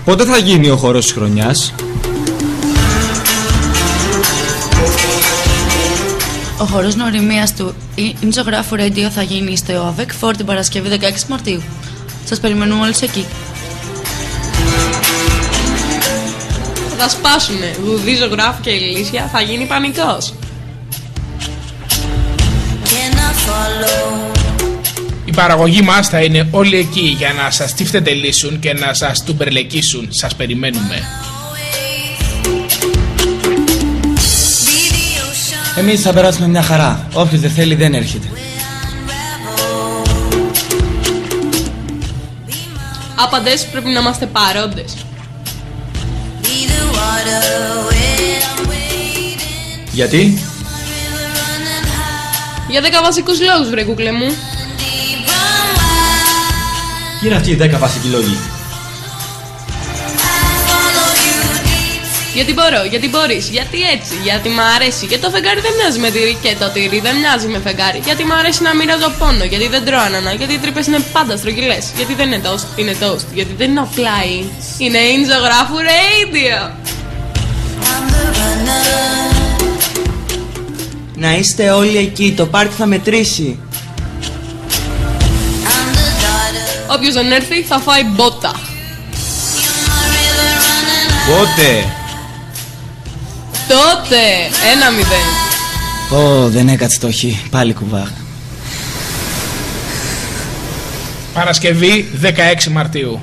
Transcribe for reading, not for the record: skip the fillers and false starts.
Πότε θα γίνει ο χορός της χρονιάς? Ο χορός νοημίας του Ινζογράφου Radio θα γίνει στο ΟΑΒΕΚ Φόρ την Παρασκευή 16 Μαρτίου. Σας περιμένουμε όλους εκεί. Θα σπάσουνε. Γουδί, Ζωγράφου και Ηλίσια, θα γίνει πανικός. Η παραγωγή μας θα είναι όλοι εκεί για να σας τυφτετελίσουν και να σας τουμπερλεκίσουν. Σας περιμένουμε. Εμείς θα περάσουμε μια χαρά. Όποιος δεν θέλει δεν έρχεται. Άπαντες πρέπει να είμαστε παρόντες. Γιατί? Για 10 βασικούς λόγους, βρε κούκλε μου. Τι είναι αυτοί οι 10 βασικοί λόγοι? Γιατί μπορώ, γιατί μπορείς, γιατί έτσι, γιατί μ' αρέσει. Και το φεγγάρι δεν μοιάζει με τυρί και το τυρί δεν μοιάζει με φεγγάρι. Γιατί μ' αρέσει να μοιράζω πόνο, γιατί δεν τρώω ανανά, γιατί οι τρύπες είναι πάντα στρογγυλές. Γιατί δεν είναι toast, είναι toast. Γιατί δεν είναι απλά είναι Ινζογράφου Radio. Να είστε όλοι εκεί, το πάρτι θα μετρήσει. Όποιος δεν έρθει θα φάει μπότα. Πότε? Τότε 1-0. Δεν έκατσε το χ, πάλι κουβά. Παρασκευή 16 Μαρτίου.